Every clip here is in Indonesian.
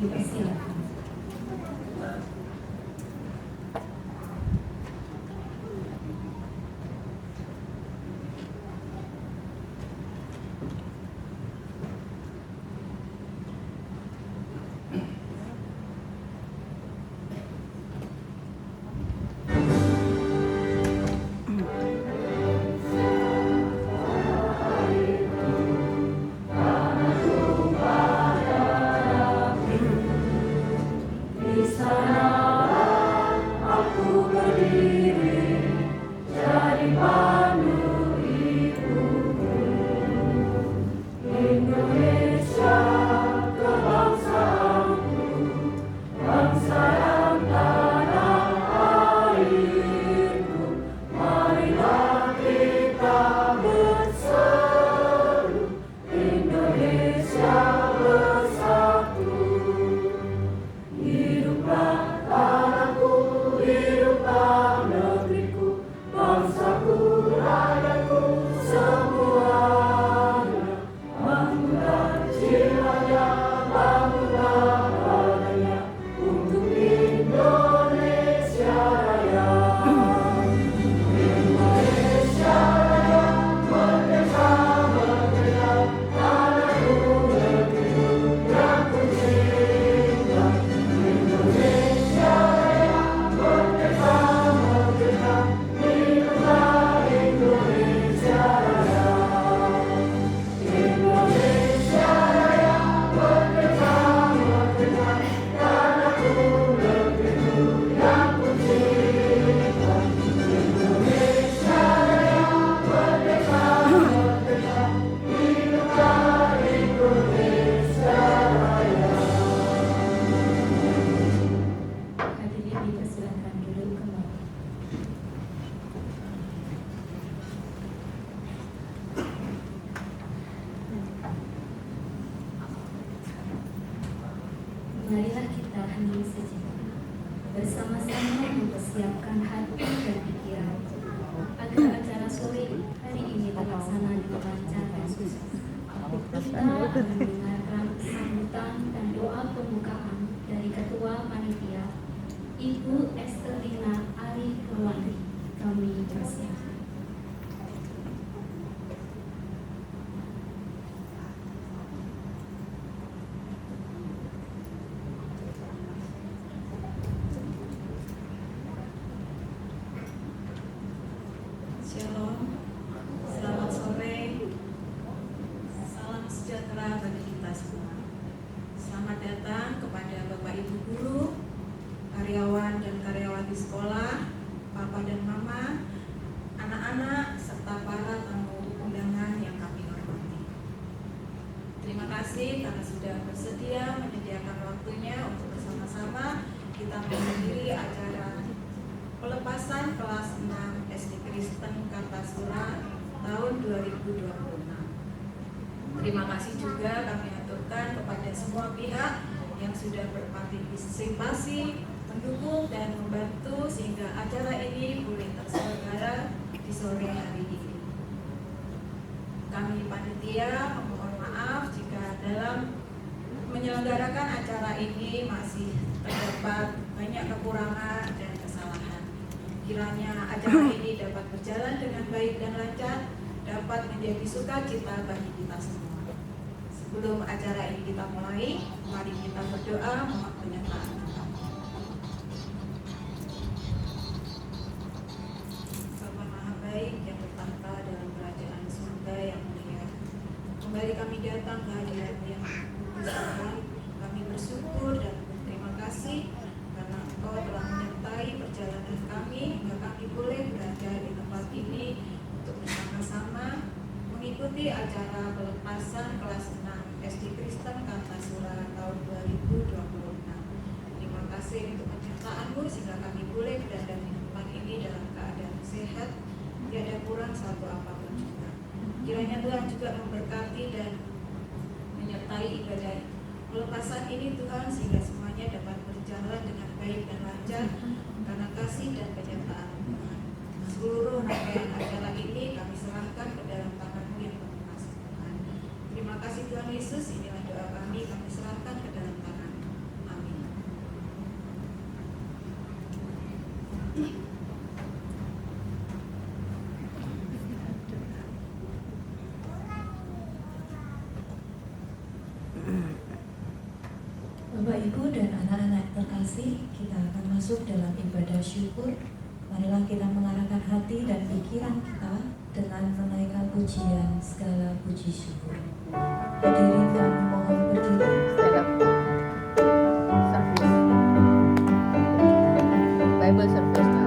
Dipersilakan. Marilah kita hening sejenak, bersama-sama mempersiapkan hati dan pikiran agar acara sore hari ini terlaksana dengan lancar dan sukses. Kita akan mendengarkan sambutan dan doa pembukaan dari Ketua Panitia, Ibu Estelina Ari Purwandi. Kami persilakan. Shalom, selamat sore, salam sejahtera bagi kita semua. Selamat datang kepada Bapak Ibu Guru, karyawan dan karyawati sekolah, Papa dan Mama, anak-anak, serta para tamu undangan yang kami hormati. Terima kasih karena sudah bersedia menyediakan waktunya untuk bersama-sama kita menghadiri acara pelepasan kelas 6 SD Kristen Kartasura tahun 2026. Terima kasih juga kami aturkan kepada semua pihak yang sudah berpartisipasi, mendukung dan membantu sehingga acara ini boleh terselenggara di sore hari ini. Kami panitia memohon maaf jika dalam menyelenggarakan acara ini masih terdapat banyak kekurangan dan kesalahan. Kiranya acara ini dapat berjalan dengan baik dan lancar, dapat menjadi sukacita bagi kita semua. Sebelum acara ini kita mulai, mari kita berdoa mohon penyertaan Tuhan. Bapa Maha Baik yang bertahta dalam kerajaan surga yang mulia, kembali kami datang ke hadirat-Mu yang kudus Tuhan. Kami bersyukur dan berterima kasih karena Engkau telah menyertai perjalanan kami hingga kami boleh berada di tempat ini untuk bersama-sama mengikuti acara pelepasan kelas 6 SD Kristen Kartasura tahun 2026. Terima kasih untuk penyertaan-Mu sehingga kami boleh berada di tempat ini dalam keadaan sehat, tiada kurang satu apapun juga. Kiranya Tuhan juga memberkati dan menyertai ibadah pelepasan ini Tuhan, sehingga semuanya dapat berjalan dengan baik dan lancar karena kasih dan penyertaan Tuhan. Seluruh rangkaian acara ini kami serahkan ke dalam tangan-Mu yang penuh kasih Tuhan. Terima kasih Tuhan Yesus, inilah doa kami serahkan ke dalam tangan-Mu. Bapak, Ibu, dan anak-anak terkasih, kita akan masuk dalam ibadah syukur. Marilah kita mengarahkan hati dan pikiran kita dengan menaikkan pujian segala puji syukur. Hadirin kami mohon berdiri. Bible service now.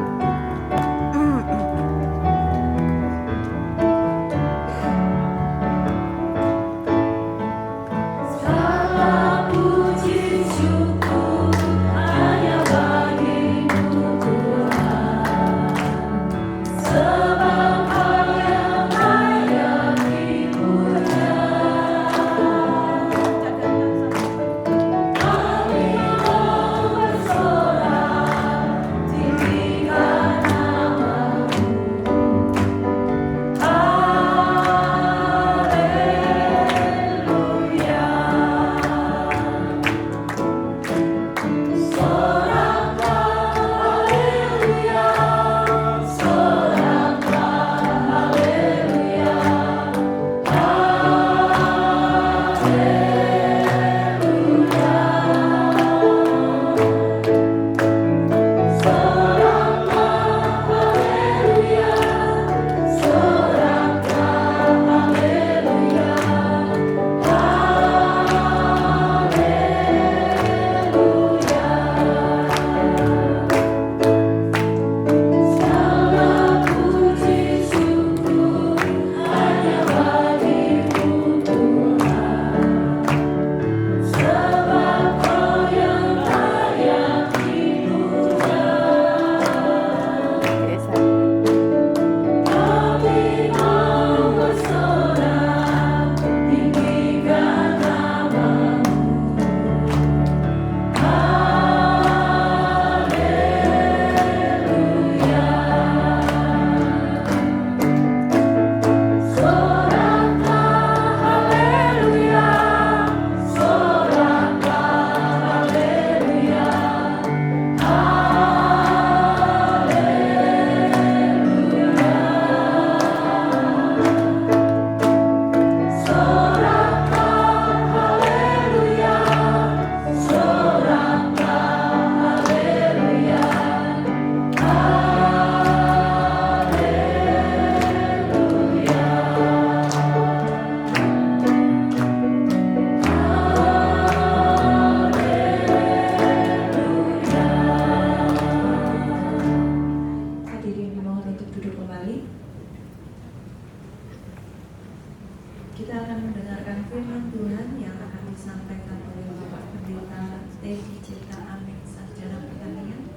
Kita akan mendengarkan firman Tuhan yang akan disampaikan oleh Bapak Pendeta Teddy Cipta Amin Sarjana Pertanian.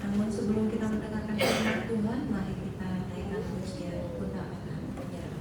Namun sebelum kita mendengarkan firman Tuhan, mari kita naikkan pujian Bunda akan menyerah.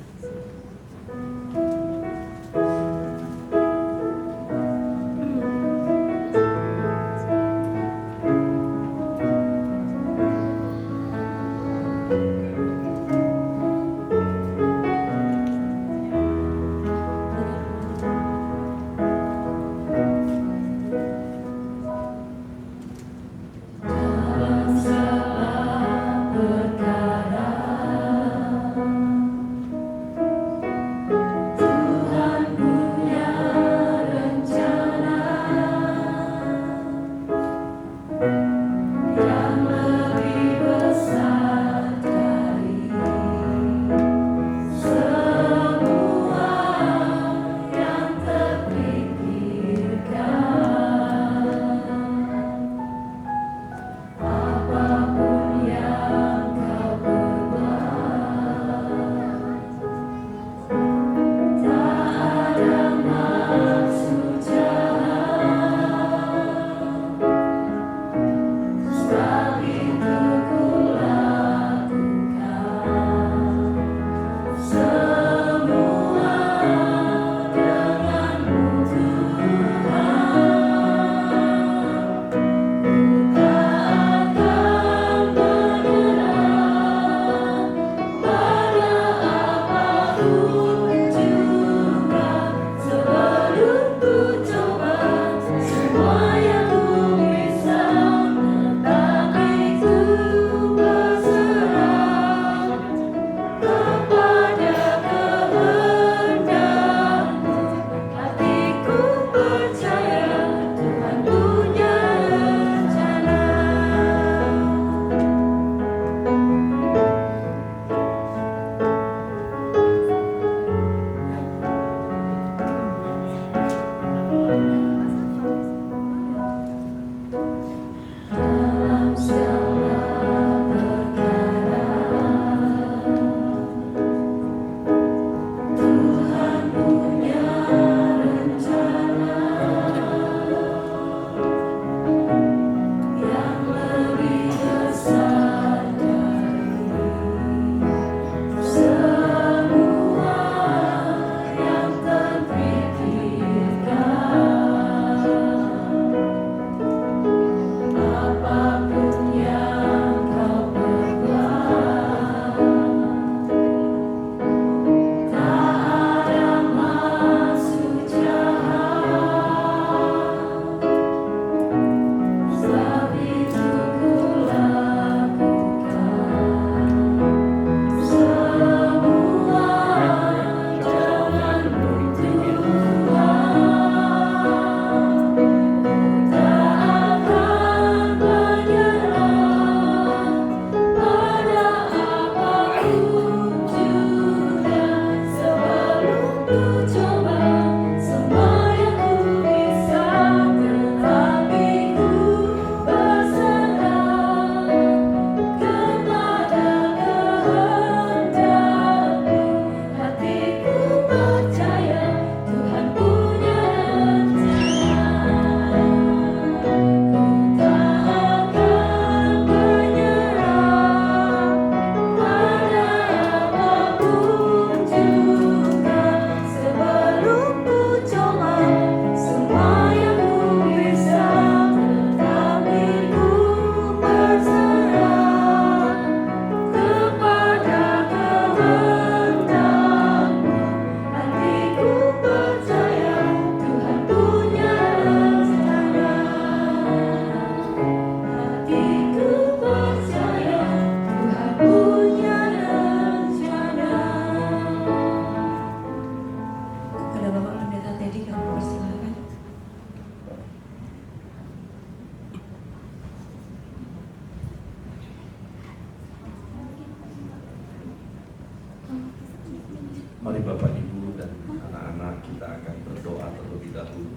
Mari Bapak Ibu dan anak-anak kita akan berdoa terlebih dahulu.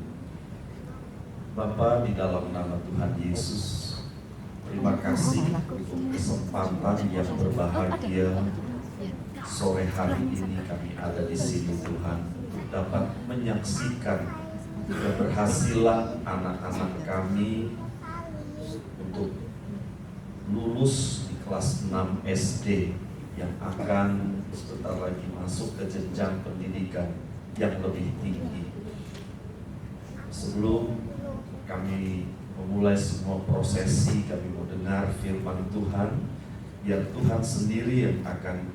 Bapa, di dalam nama Tuhan Yesus, terima kasih untuk kesempatan yang berbahagia sore hari ini kami ada di sini Tuhan, untuk dapat menyaksikan keberhasilan anak-anak kami untuk lulus di kelas 6 SD yang akan sebentar lagi masuk ke jenjang pendidikan yang lebih tinggi. Sebelum kami memulai semua prosesi, kami mau dengar firman Tuhan, biar Tuhan sendiri yang akan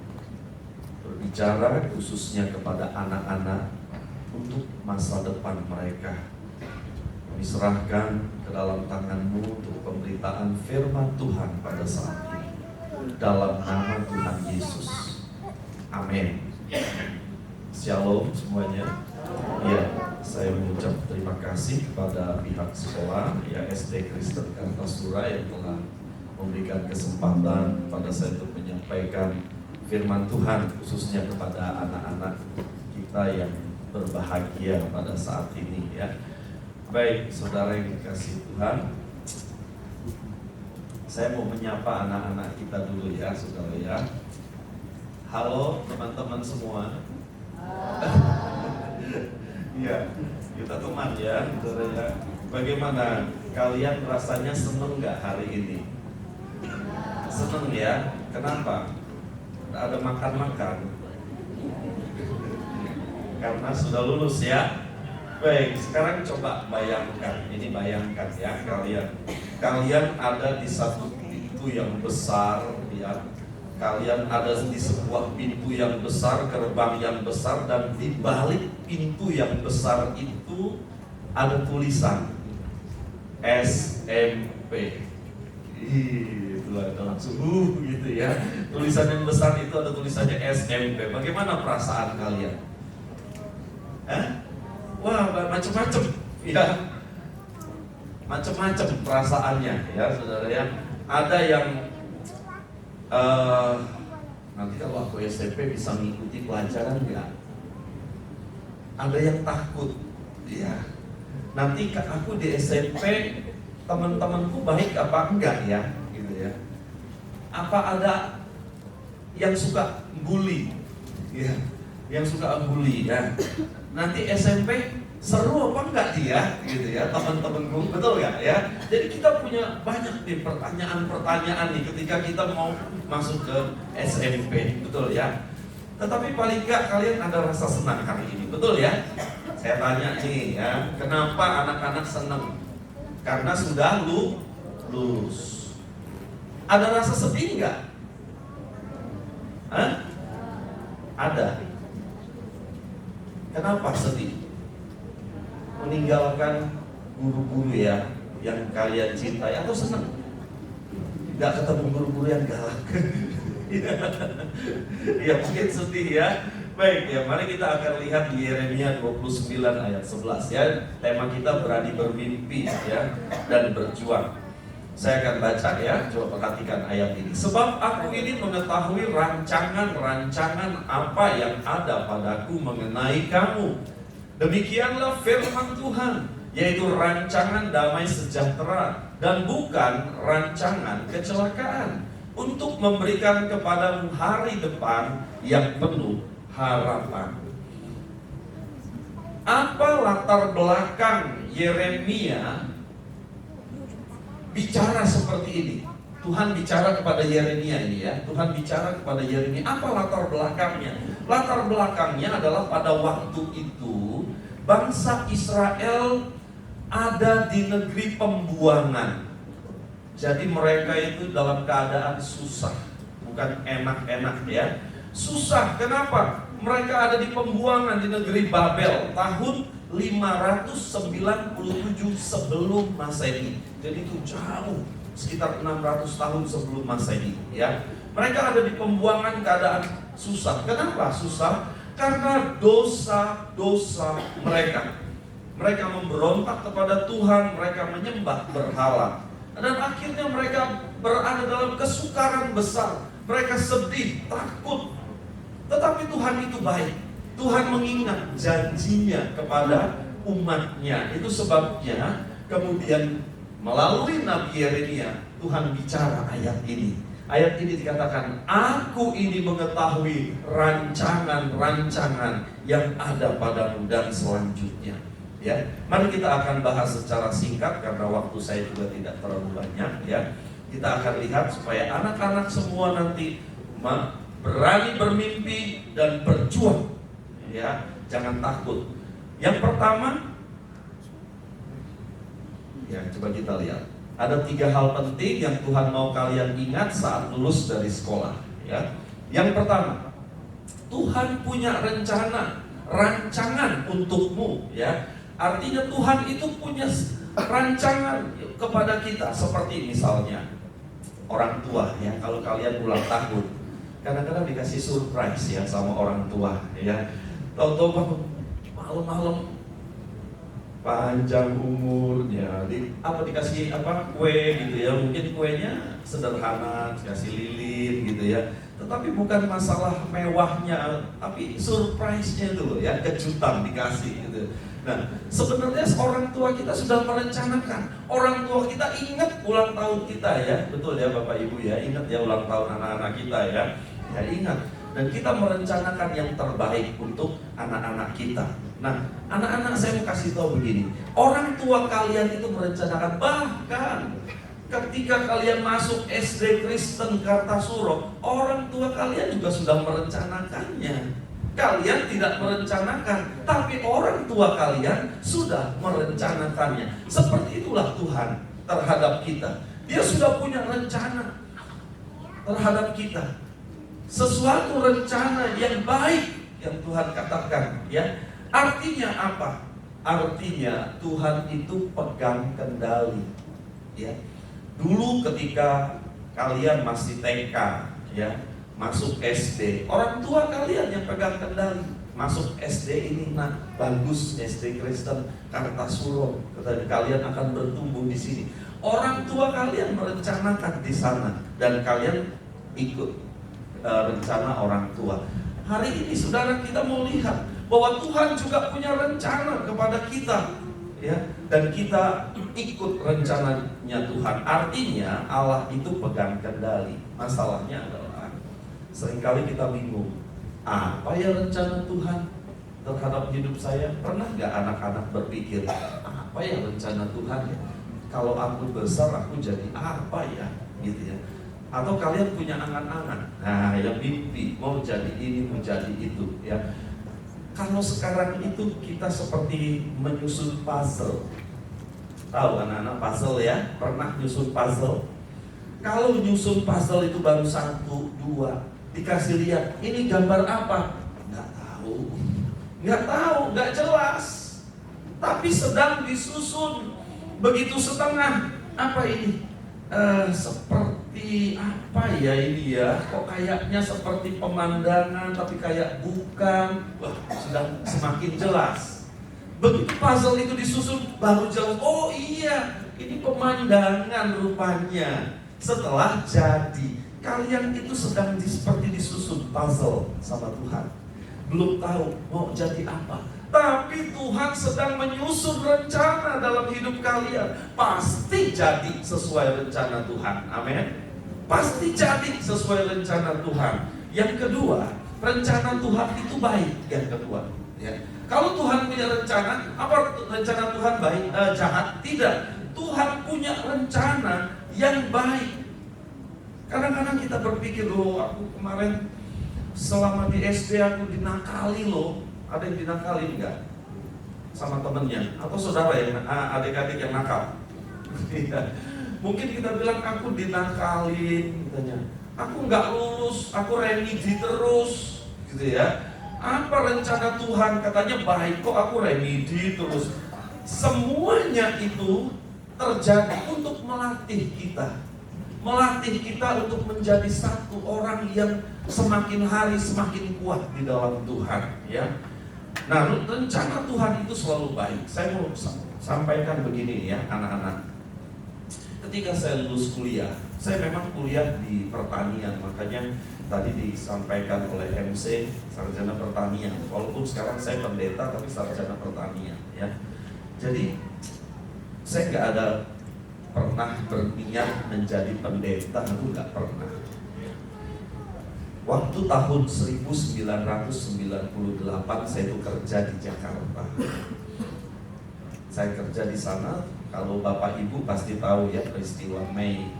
berbicara khususnya kepada anak-anak untuk masa depan mereka. Kami serahkan ke dalam tangan-Mu untuk pemberitaan firman Tuhan pada saat ini, dalam nama Tuhan Yesus. Amin. Shalom semuanya. Ya, saya mengucap terima kasih kepada pihak sekolah, ya SD Kristen Kartasura, yang telah memberikan kesempatan pada saya untuk menyampaikan firman Tuhan khususnya kepada anak-anak kita yang berbahagia pada saat ini, ya. Baik, saudara yang dikasihi Tuhan, saya mau menyapa anak-anak kita dulu ya, saudara ya. Halo teman-teman semua. Ya, kita teman ya, saudara ya. Bagaimana kalian rasanya seneng nggak hari ini? Seneng ya? Kenapa? Ada makan-makan. Karena sudah lulus ya. Baik, sekarang coba bayangkan, ini bayangkan ya, kalian ada di satu pintu yang besar ya. Kalian ada di sebuah pintu yang besar, gerbang yang besar, dan di balik pintu yang besar itu ada tulisan SMP. Itu ada langsung gitu ya. Tulisan yang besar itu ada tulisannya SMP. Bagaimana perasaan kalian? Wah, macam-macam ya. Macam-macam perasaannya ya, saudara ya. Ada yang nanti kalau aku SMP bisa mengikuti pelajaran nggak? Ada yang takut, ya. Nanti aku di SMP teman-temanku baik apa enggak ya, gitu ya? Apa ada yang suka bully, ya? Yang suka bully ya? Nanti SMP seru apa enggak dia, gitu ya, teman-temanku, betul nggak ya? Jadi kita punya banyak nih pertanyaan-pertanyaan nih ketika kita mau masuk ke SMP, betul ya? Tetapi paling enggak kalian ada rasa senang hari ini, betul ya? Saya tanya nih ya, kenapa anak-anak senang? Karena sudah lulus. Ada rasa sedih nggak? Ada. Kenapa sedih? Meninggalkan guru-guru ya yang kalian cintai, atau senang nggak ketemu guru-guru yang galak? Ya mungkin sedih ya. Baik ya, mari kita akan lihat di Yeremia 29 ayat 11 ya. Tema kita berani bermimpi ya dan berjuang. Saya akan baca ya, coba perhatikan ayat ini. Sebab aku ini mengetahui rancangan-rancangan apa yang ada padaku mengenai kamu. Demikianlah firman Tuhan, yaitu rancangan damai sejahtera dan bukan rancangan kecelakaan, untuk memberikan kepadamu hari depan yang penuh harapan. Apa latar belakang Yeremia bicara seperti ini? Tuhan bicara kepada Yeremia ini ya. Tuhan bicara kepada Yeremia. Apa latar belakangnya? Latar belakangnya adalah pada waktu itu bangsa Israel ada di negeri pembuangan. Jadi mereka itu dalam keadaan susah, bukan enak-enak ya. Susah, kenapa? Mereka ada di pembuangan di negeri Babel tahun 597 sebelum Masehi. Jadi itu jauh, sekitar 600 tahun sebelum Masehi ya. Mereka ada di pembuangan keadaan susah. Kenapa susah? Karena dosa-dosa mereka. Mereka memberontak kepada Tuhan, mereka menyembah berhala. Dan akhirnya mereka berada dalam kesukaran besar. Mereka sedih, takut. Tetapi Tuhan itu baik. Tuhan mengingat janjinya kepada umatnya. Itu sebabnya kemudian melalui Nabi Yeremia Tuhan bicara ayat ini. Ayat ini dikatakan, aku ini mengetahui rancangan-rancangan yang ada padamu dan selanjutnya. Ya, mari kita akan bahas secara singkat karena waktu saya juga tidak terlalu banyak. Ya, kita akan lihat supaya anak-anak semua nanti berani bermimpi dan berjuang. Ya, jangan takut. Yang pertama, ya coba kita lihat. Ada 3 hal penting yang Tuhan mau kalian ingat saat lulus dari sekolah. Ya, yang pertama, Tuhan punya rancangan untukmu. Ya, artinya Tuhan itu punya rancangan kepada kita. Seperti misalnya orang tua, ya, kalau kalian ulang tahun, kadang-kadang dikasih surprise ya sama orang tua. Ya, tahu-tahu malam-malam panjang umurnya, dikasih kue gitu ya. Mungkin kuenya sederhana, dikasih lilin gitu ya. Tetapi bukan masalah mewahnya, tapi surprise-nya itu loh ya, kejutan dikasih gitu. Nah, sebenarnya orang tua kita sudah merencanakan. Orang tua kita ingat ulang tahun kita ya, betul ya Bapak Ibu ya, ingat ya ulang tahun anak-anak kita ya, ya ingat. Dan kita merencanakan yang terbaik untuk anak-anak kita. Nah, anak-anak saya mau kasih tahu begini, orang tua kalian itu merencanakan, bahkan ketika kalian masuk SD Kristen Kartasuro, orang tua kalian juga sudah merencanakannya. Kalian tidak merencanakan, tapi orang tua kalian sudah merencanakannya. Seperti itulah Tuhan terhadap kita. Dia sudah punya rencana terhadap kita. Sesuatu rencana yang baik yang Tuhan katakan, ya. Artinya apa? Artinya Tuhan itu pegang kendali, ya. Dulu ketika kalian masih TK, ya, masuk SD, orang tua kalian yang pegang kendali. Masuk SD ini, nah bagus, SD Kristen Kartasuro, kalian akan bertumbuh di sini. Orang tua kalian merencanakan di sana dan kalian ikut rencana orang tua. Hari ini saudara, kita mau lihat bahwa Tuhan juga punya rencana kepada kita, ya, dan kita ikut rencananya Tuhan. Artinya Allah itu pegang kendali. Masalahnya adalah seringkali kita bingung, apa ya rencana Tuhan terhadap hidup saya? Pernah nggak anak-anak berpikir, apa ya rencana Tuhan ya? Kalau aku besar aku jadi apa ya? Gitu ya. Atau kalian punya angan-angan, nah yang mimpi mau jadi ini, mau jadi itu, ya. Kalau sekarang itu kita seperti menyusun puzzle. Tahu anak-anak puzzle ya? Pernah nyusun puzzle? Kalau nyusun puzzle itu baru 1, 2, dikasih lihat, ini gambar apa? Nggak tahu, nggak jelas. Tapi sedang disusun. Begitu setengah, apa ini? Seperti apa ya ini ya? Kok kayaknya seperti pemandangan tapi kayak bukan. Wah, sudah semakin jelas. Begitu puzzle itu disusun baru jelas. Oh iya, ini pemandangan rupanya. Setelah jadi, kalian itu sedang seperti disusun puzzle sama Tuhan. Belum tahu mau jadi apa, tapi Tuhan sedang menyusun rencana dalam hidup kalian. Pasti jadi sesuai rencana Tuhan. Amin. Pasti jadi sesuai rencana Tuhan. Yang kedua, rencana Tuhan itu baik. Yang kedua, ya. Kalau Tuhan punya rencana, apa rencana Tuhan baik, jahat? Tidak. Tuhan punya rencana yang baik. Kadang-kadang kita berpikir, loh, aku kemarin selama di SD aku dinakali loh. Ada yang dinakali enggak? Sama temennya atau saudara yang adik-adik yang nakal? Mungkin kita bilang aku dinakalin, katanya. Aku enggak lulus, aku remedi terus, gitu ya. Apa rencana Tuhan? Katanya baik, kok aku remedi terus. Semuanya itu terjadi untuk melatih kita. Melatih kita untuk menjadi satu orang yang semakin hari semakin kuat di dalam Tuhan, ya. Nah, rencana Tuhan itu selalu baik. Saya mau sampaikan begini ya, anak-anak. Ketika saya lulus kuliah, saya memang kuliah di pertanian, makanya tadi disampaikan oleh MC, sarjana pertanian. Walaupun sekarang saya pendeta tapi sarjana pertanian ya. Jadi saya nggak ada pernah berniat menjadi pendeta, aku nggak pernah. Waktu tahun 1998 saya itu kerja di Jakarta. Saya kerja di sana. Kalau Bapak Ibu pasti tahu ya peristiwa Mei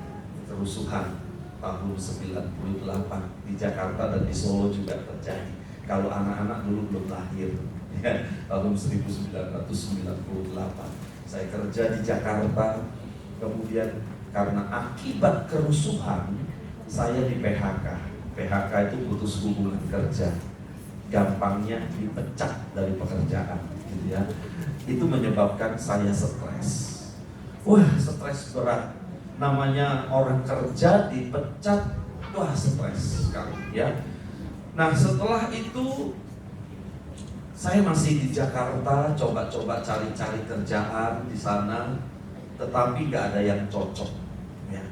kerusuhan tahun 98 di Jakarta dan di Solo juga terjadi. Kalau anak-anak dulu belum lahir ya, tahun 1998 saya kerja di Jakarta. Kemudian karena akibat kerusuhan saya di PHK. PHK itu putus hubungan kerja, gampangnya dipecat dari pekerjaan gitu ya. Itu menyebabkan saya stres. Wah, stres berat. Namanya orang kerja dipecat, wah stres sekali ya. Nah, setelah itu saya masih di Jakarta, coba-coba cari-cari kerjaan di sana, tetapi nggak ada yang cocok ya.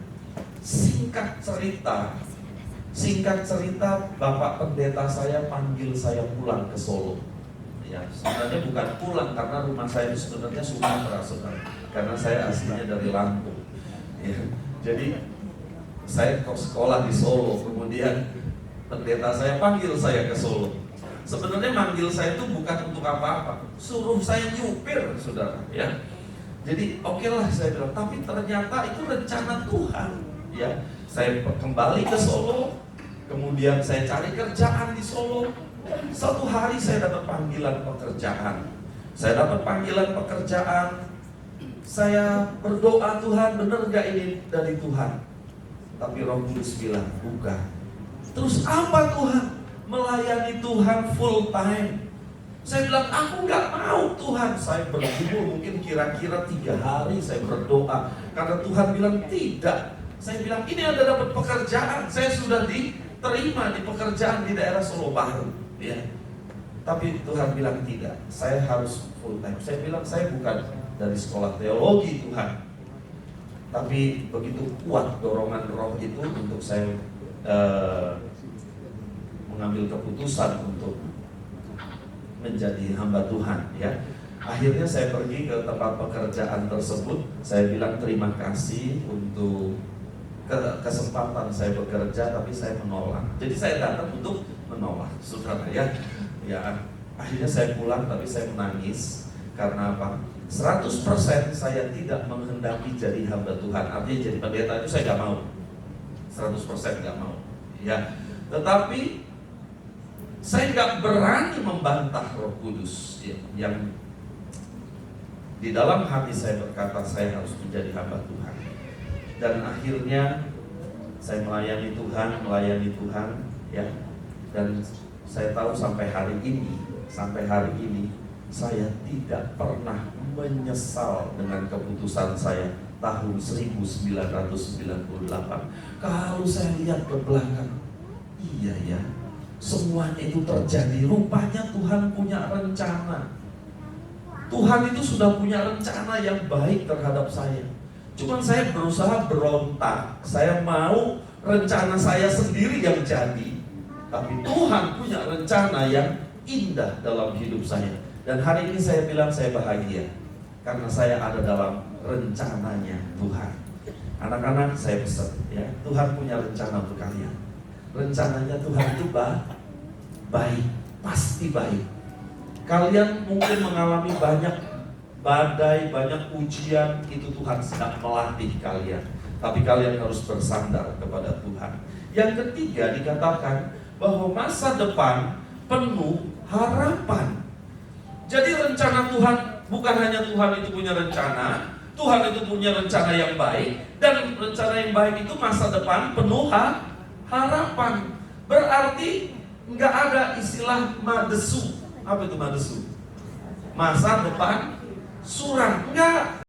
Singkat cerita, Bapak pendeta saya panggil saya pulang ke Solo. Ya, sebenarnya bukan pulang karena rumah saya itu sebenarnya Sumatera, saudara. Karena saya aslinya dari Lampung. Ya, jadi saya sekolah di Solo, kemudian pendeta saya panggil saya ke Solo. Sebenarnya manggil saya itu bukan untuk apa-apa, suruh saya nyupir, saudara. Ya, jadi oke lah saya bilang, tapi ternyata itu rencana Tuhan. Ya, saya kembali ke Solo, kemudian saya cari kerjaan di Solo. Satu hari saya dapat panggilan pekerjaan. Saya berdoa, Tuhan benar gak ini dari Tuhan? Tapi Roh Kudus bilang, bukan. Terus apa Tuhan? Melayani Tuhan full time. Saya bilang, aku gak mau Tuhan. Saya bergumul mungkin kira-kira 3 hari saya berdoa. Karena Tuhan bilang tidak. Saya bilang, ini ada dapat pekerjaan. Saya sudah diterima di pekerjaan di daerah Solo Baru ya. Tapi Tuhan bilang tidak, saya harus full time. Saya bilang, saya bukan dari sekolah teologi Tuhan. Tapi begitu kuat dorongan roh itu untuk saya mengambil keputusan untuk menjadi hamba Tuhan ya. Akhirnya saya pergi ke tempat pekerjaan tersebut. Saya bilang terima kasih untuk kesempatan saya bekerja, tapi saya menolak. Jadi saya datang untuk menolak, saudara ya. Ya, akhirnya saya pulang tapi saya menangis. Karena apa? 100% saya tidak menghendaki jadi hamba Tuhan. Artinya jadi pendeta itu saya gak mau, 100% gak mau ya. Tetapi saya gak berani membantah Roh Kudus ya, yang di dalam hati saya berkata saya harus menjadi hamba Tuhan. Dan akhirnya saya melayani Tuhan ya. Dan saya tahu sampai hari ini saya tidak pernah menyesal dengan keputusan saya tahun 1998. Kalau saya lihat ke belakang, iya ya, semuanya itu terjadi. Rupanya Tuhan punya rencana. Tuhan itu sudah punya rencana yang baik terhadap saya. Cuman saya berusaha berontak. Saya mau rencana saya sendiri yang jadi. Tapi Tuhan punya rencana yang indah dalam hidup saya. Dan hari ini saya bilang saya bahagia karena saya ada dalam rencananya Tuhan. Anak-anak saya pesan ya, Tuhan punya rencana untuk kalian. Rencananya Tuhan itu baik, pasti baik. Kalian mungkin mengalami banyak badai, banyak ujian, itu Tuhan sedang melatih kalian. Tapi kalian harus bersandar kepada Tuhan. Yang ketiga dikatakan bahwa masa depan penuh harapan. Jadi rencana Tuhan bukan hanya Tuhan itu punya rencana, Tuhan itu punya rencana yang baik, dan rencana yang baik itu masa depan penuh harapan. Berarti nggak ada istilah madesu. Apa itu madesu? Masa depan suram. Enggak.